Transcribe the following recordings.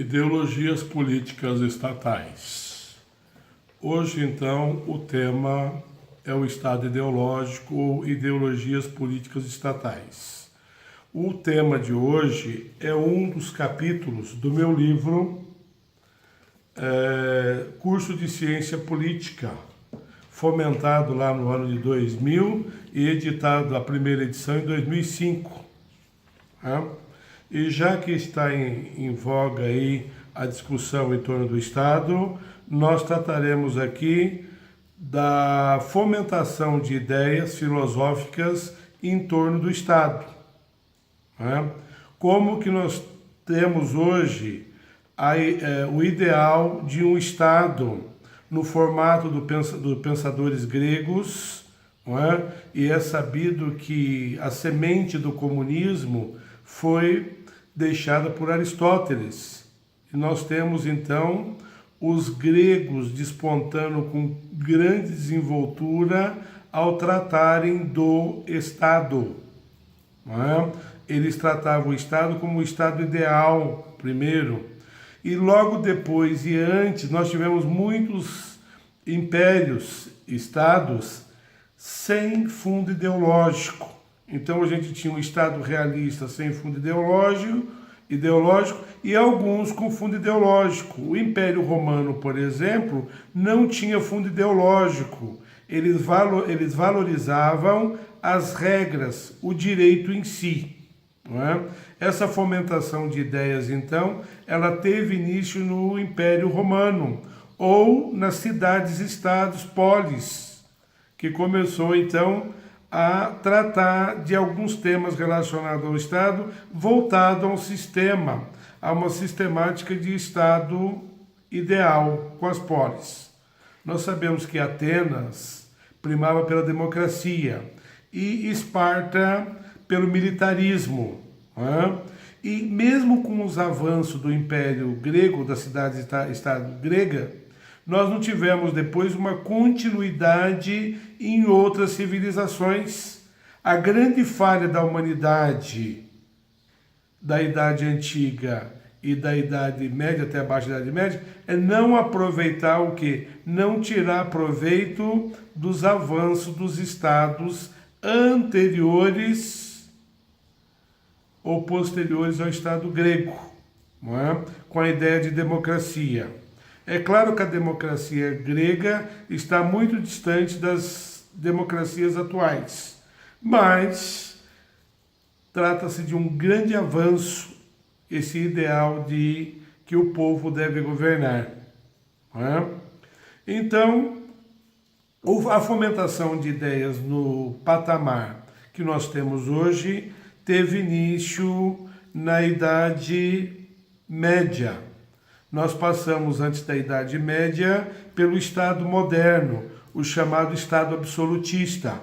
Ideologias políticas estatais. Hoje, então, o tema é o Estado ideológico ou ideologias políticas estatais. O tema de hoje é um dos capítulos do meu livro Curso de Ciência Política, fomentado lá no ano de 2000 e editado a primeira edição em 2005. E já que está em voga aí a discussão em torno do Estado, nós trataremos aqui da fomentação de ideias filosóficas em torno do Estado. Como que nós temos hoje o ideal de um Estado no formato dos pensadores gregos, e é sabido que a semente do comunismo foi deixada por Aristóteles. E nós temos então os gregos despontando com grande desenvoltura ao tratarem do Estado. Eles tratavam o Estado como o Estado ideal, primeiro. E logo depois e antes, nós tivemos muitos impérios, estados, sem fundo ideológico. Então a gente tinha um Estado realista sem fundo ideológico e alguns com fundo ideológico. O Império Romano, por exemplo, não tinha fundo ideológico. Eles valorizavam as regras, o direito em si. Essa fomentação de ideias, então, ela teve início no Império Romano ou nas cidades-estados, polis, que começou, então, a tratar de alguns temas relacionados ao Estado, voltado ao sistema, a uma sistemática de Estado ideal com as polis. Nós sabemos que Atenas primava pela democracia e Esparta pelo militarismo. E mesmo com os avanços do Império Grego, da cidade-estado grega, nós não tivemos depois uma continuidade em outras civilizações. A grande falha da humanidade da Idade Antiga e da Idade Média, até abaixo da Idade Média, é não aproveitar o quê? Não tirar proveito dos avanços dos estados anteriores ou posteriores ao Estado grego, com a ideia de democracia. É claro que a democracia grega está muito distante das democracias atuais, mas trata-se de um grande avanço, esse ideal de que o povo deve governar. Então, a fomentação de ideias no patamar que nós temos hoje teve início na Idade Média. Nós passamos, antes da Idade Média, pelo Estado moderno, o chamado Estado absolutista.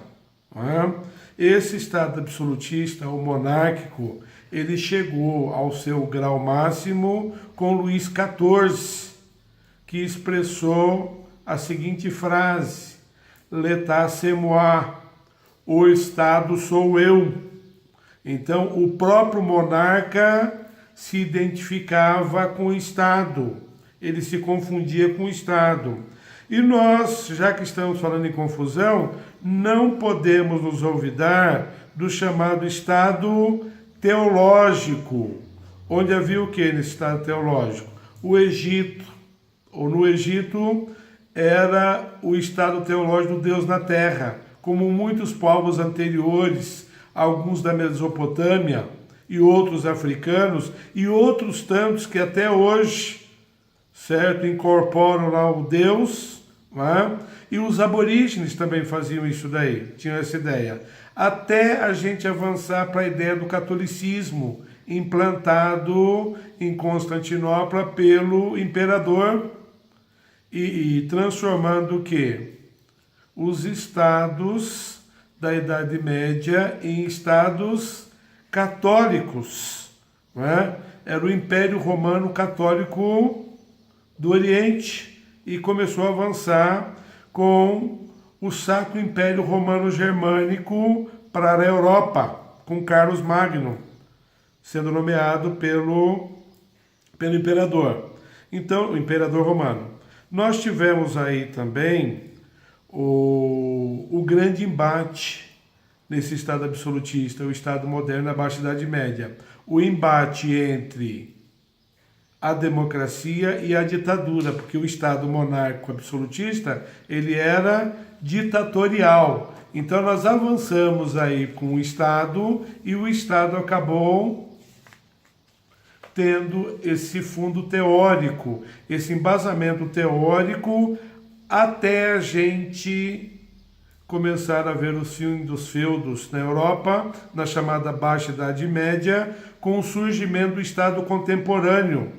Esse Estado absolutista, ou monárquico, ele chegou ao seu grau máximo com Luís XIV, que expressou a seguinte frase: L'État c'est moi, o Estado sou eu. Então, o próprio monarca se identificava com o Estado, ele se confundia com o Estado. E nós, já que estamos falando em confusão, não podemos nos olvidar do chamado Estado teológico, onde havia o que nesse Estado teológico? O Egito, ou no Egito, era o Estado teológico do Deus na Terra, como muitos povos anteriores, alguns da Mesopotâmia e outros africanos e outros tantos que até hoje, certo, incorporam lá o Deus, e os aborígenes também faziam isso daí, tinham essa ideia, até a gente avançar para a ideia do catolicismo, implantado em Constantinopla pelo imperador e transformando o quê? Os estados da Idade Média em estados católicos. Era o Império Romano Católico do Oriente e começou a avançar com o Sacro Império Romano Germânico para a Europa, com Carlos Magno, sendo nomeado pelo imperador. Então, o imperador romano. Nós tivemos aí também o grande embate nesse Estado absolutista, o Estado moderno na Baixa Idade Média. O embate entre a democracia e a ditadura, porque o Estado monárquico absolutista, ele era ditatorial. Então nós avançamos aí com o Estado e o Estado acabou tendo esse fundo teórico, esse embasamento teórico, até a gente começar a ver os fins dos feudos na Europa, na chamada Baixa Idade Média, com o surgimento do Estado contemporâneo,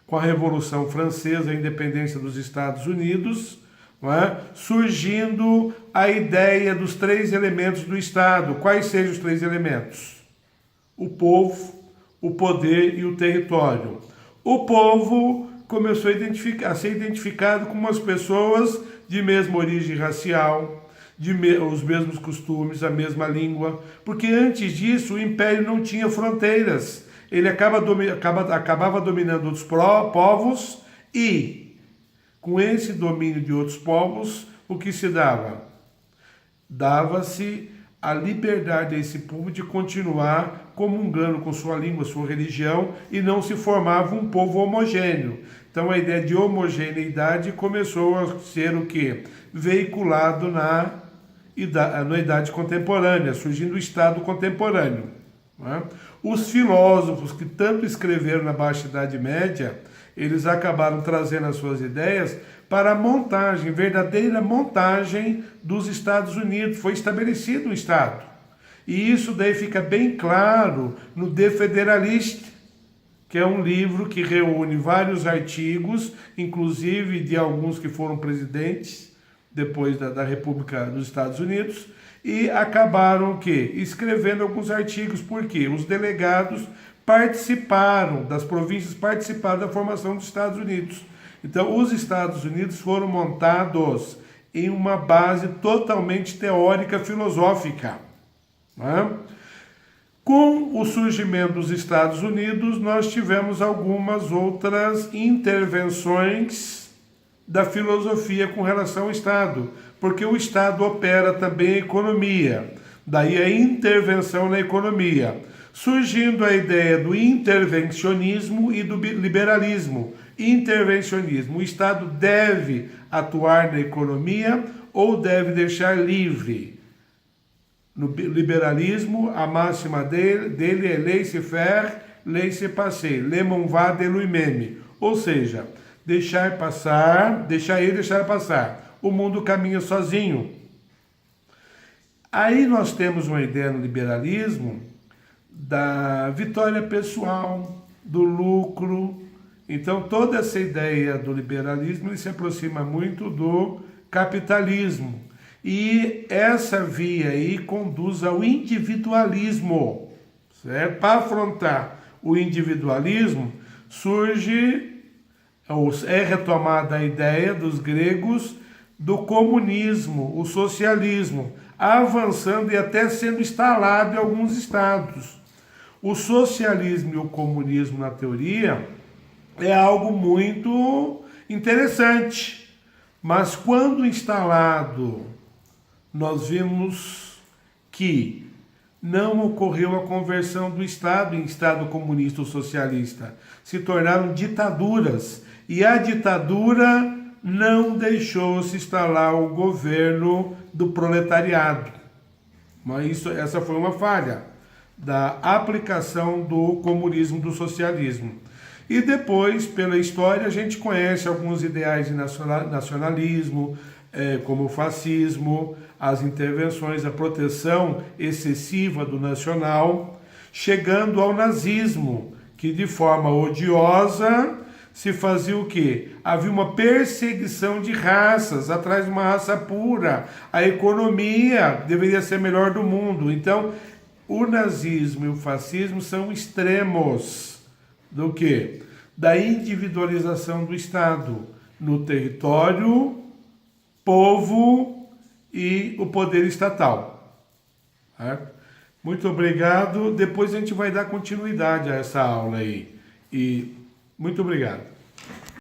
com a Revolução Francesa, a independência dos Estados Unidos, não é? Surgindo a ideia dos 3 elementos do Estado. Quais sejam os 3 elementos? O povo, o poder e o território. O povo começou a ser identificado como as pessoas de mesma origem racial, os mesmos costumes, a mesma língua, porque antes disso o império não tinha fronteiras. Ele acabava dominando outros povos e, com esse domínio de outros povos, o que se dava? Dava-se a liberdade a esse povo de continuar comungando com sua língua, sua religião, e não se formava um povo homogêneo. Então a ideia de homogeneidade começou a ser o quê? Veiculado na idade contemporânea, surgindo o Estado contemporâneo. Né? Os filósofos que tanto escreveram na Baixa Idade Média, eles acabaram trazendo as suas ideias para a montagem, verdadeira montagem dos Estados Unidos. Foi estabelecido um Estado. E isso daí fica bem claro no De Federalist, que é um livro que reúne vários artigos, inclusive de alguns que foram presidentes depois da República dos Estados Unidos, e acabaram o quê? Escrevendo alguns artigos, porque os delegados participaram, das províncias participaram da formação dos Estados Unidos. Então, os Estados Unidos foram montados em uma base totalmente teórica, filosófica. Né? Com o surgimento dos Estados Unidos, nós tivemos algumas outras intervenções da filosofia com relação ao Estado, porque o Estado opera também a economia, daí a intervenção na economia, surgindo a ideia do intervencionismo e do liberalismo. Intervencionismo: o Estado deve atuar na economia ou deve deixar livre? No liberalismo, a máxima dele é laissez-faire, laissez-passer, le monde va de lui-même, ou seja, deixar passar, deixar passar. O mundo caminha sozinho. Aí nós temos uma ideia no liberalismo da vitória pessoal, do lucro. Então toda essa ideia do liberalismo ele se aproxima muito do capitalismo. E essa via aí conduz ao individualismo. Certo? Para afrontar o individualismo, é retomada a ideia dos gregos do comunismo, o socialismo, avançando e até sendo instalado em alguns estados. O socialismo e o comunismo, na teoria, é algo muito interessante, mas quando instalado, nós vimos que não ocorreu a conversão do Estado em Estado comunista ou socialista. Se tornaram ditaduras. E a ditadura não deixou se instalar o governo do proletariado. Mas essa foi uma falha da aplicação do comunismo, do socialismo. E depois, pela história, a gente conhece alguns ideais de nacionalismo, como o fascismo, as intervenções, a proteção excessiva do nacional, chegando ao nazismo, que de forma odiosa se fazia o quê? Havia uma perseguição de raças, atrás de uma raça pura. A economia deveria ser a melhor do mundo. Então, o nazismo e o fascismo são extremos do quê? Da individualização do Estado no território, povo e o poder estatal. Certo? Muito obrigado. Depois a gente vai dar continuidade a essa aula aí. E Muito obrigado.